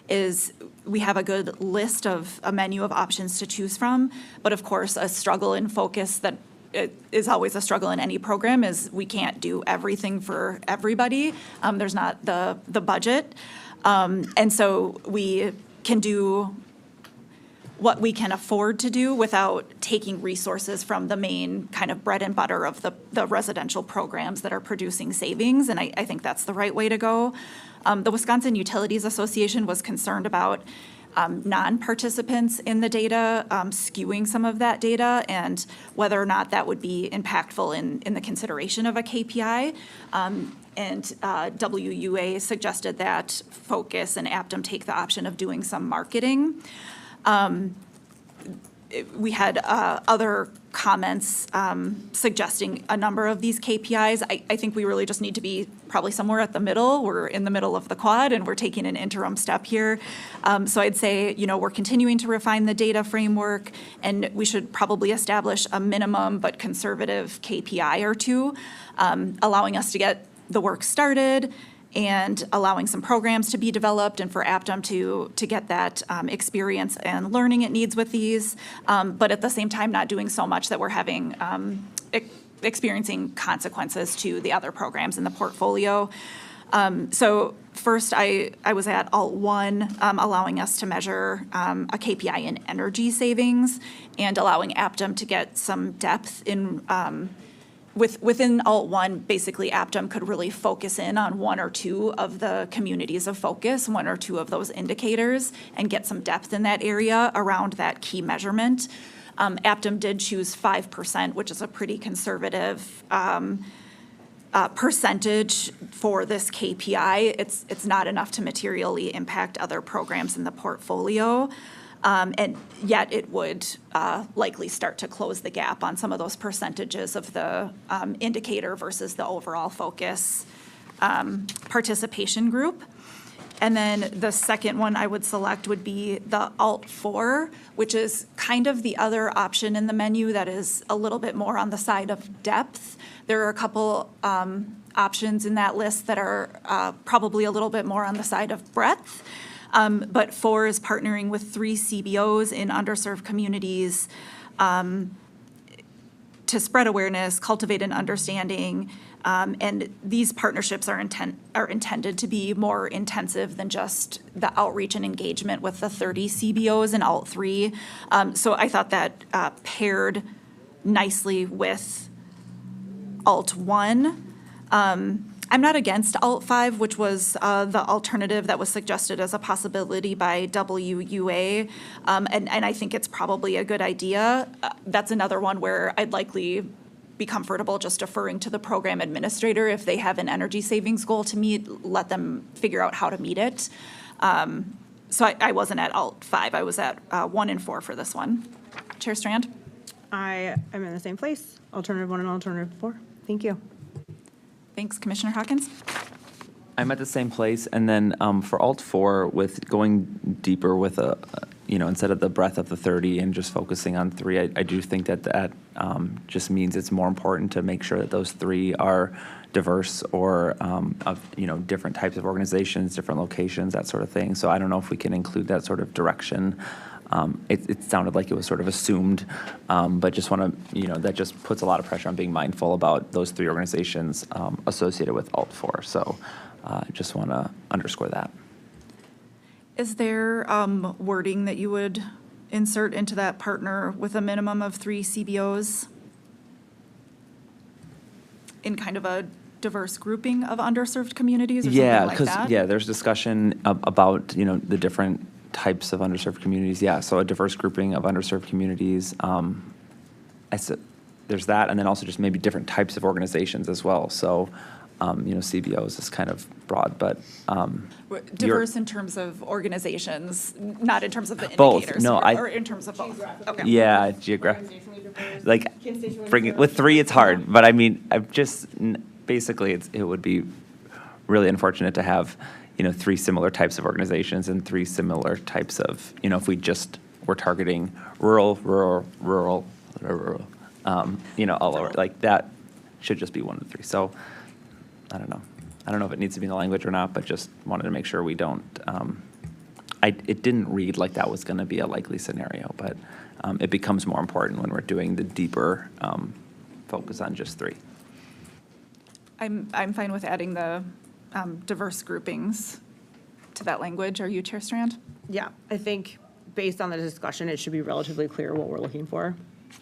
is we have a good list of a menu of options to choose from, but of course, a struggle in focus that it is always a struggle in any program is we can't do everything for everybody. There's not the budget. And so we can do what we can afford to do without taking resources from the main kind of bread and butter of the residential programs that are producing savings, and I think that's the right way to go. The Wisconsin Utilities Association was concerned about non-participants in the data skewing some of that data, and whether or not that would be impactful in the consideration of a KPI. And WUA suggested that Focus and Aptum take the option of doing some marketing. We had other comments suggesting a number of these KPIs. I think we really just need to be probably somewhere at the middle. We're in the middle of the quad, and we're taking an interim step here. So I'd say, we're continuing to refine the data framework, and we should probably establish a minimum but conservative KPI or two, allowing us to get the work started and allowing some programs to be developed and for Aptum to get that experience and learning it needs with these, but at the same time not doing so much that we're having experiencing consequences to the other programs in the portfolio. So first, I was at Alt 1, allowing us to measure a KPI in energy savings and allowing Aptum to get some depth in within Alt 1, basically Aptum could really focus in on one or two of the communities of focus, one or two of those indicators, and get some depth in that area around that key measurement. Aptum did choose 5%, which is a pretty conservative percentage for this KPI. It's not enough to materially impact other programs in the portfolio. And yet it would likely start to close the gap on some of those percentages of the indicator versus the overall focus participation group. And then the second one I would select would be the Alt 4, which is kind of the other option in the menu that is a little bit more on the side of depth. There are a couple options in that list that are probably a little bit more on the side of breadth. But 4 is partnering with 3 CBOs in underserved communities to spread awareness, cultivate an understanding, and these partnerships are intended to be more intensive than just the outreach and engagement with the 30 CBOs in Alt 3. So I thought that paired nicely with Alt 1. I'm not against Alt 5, which was the alternative that was suggested as a possibility by WUA, and I think it's probably a good idea. That's another one where I'd likely be comfortable just deferring to the program administrator. If they have an energy savings goal to meet, let them figure out how to meet it. So I wasn't at Alt 5. I was at 1 and 4 for this one. Chair Strand? I am in the same place, alternative 1 and alternative 4. Thank you. Thanks, Commissioner Hawkins. I'm at the same place, and then for Alt 4, with going deeper with instead of the breadth of the 30 and just focusing on 3, I do think that just means it's more important to make sure that those 3 are diverse or of, different types of organizations, different locations, that sort of thing. So I don't know if we can include that sort of direction. It sounded like it was sort of assumed, but just want to, that just puts a lot of pressure on being mindful about those 3 organizations associated with Alt4. So just want to underscore that. Is there wording that you would insert into that partner with a minimum of 3 CBOs in kind of a diverse grouping of underserved communities or something Yeah, like because, that? there's discussion about, the different types of underserved communities. Yeah, so a diverse grouping of underserved communities. There's that, and then also just maybe different types of organizations as well. So, CBOs is kind of broad, but. Diverse in terms of organizations, not in terms of the Both, indicators? no, Or in terms of both? Okay. Yeah, like, with 3, it's hard, but I mean, basically, it would be really unfortunate to have, 3 similar types of organizations and 3 similar types of, if we just were targeting rural, all over, like, that should just be 1 of 3. So, I don't know. I don't know if it needs to be in the language or not, but just wanted to make sure we don't, it didn't read like that was going to be a likely scenario, but it becomes more important when we're doing the deeper focus on just 3. I'm fine with adding the diverse groupings to that language. Are you, Chair Strand? Yeah, I think based on the discussion, it should be relatively clear what we're looking for.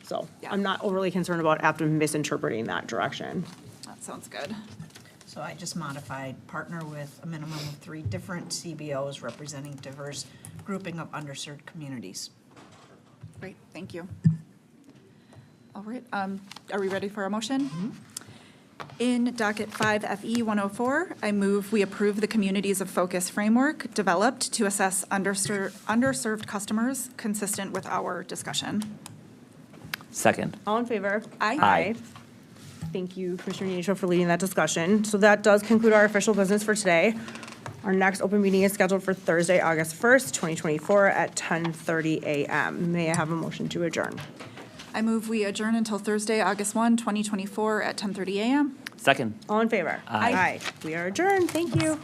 So Yeah. I'm not overly concerned about after misinterpreting that direction. That sounds good. So I just modified partner with a minimum of 3 different CBOs representing diverse grouping of underserved communities. Great, thank you. All right, are we ready for a motion? In docket 5 FE 104, I move we approve the Communities of Focus framework developed to assess underserved customers consistent with our discussion. Second. All in favor? Aye. Aye. Thank you, Commissioner Neesho, for leading that discussion. So that does conclude our official business for today. Our next open meeting is scheduled for Thursday, August 1st, 2024 at 10:30 a.m. May I have a motion to adjourn? I move we adjourn until Thursday, August 1, 2024 at 10:30 a.m. Second. All in favor? Aye. We are adjourned. Thank you.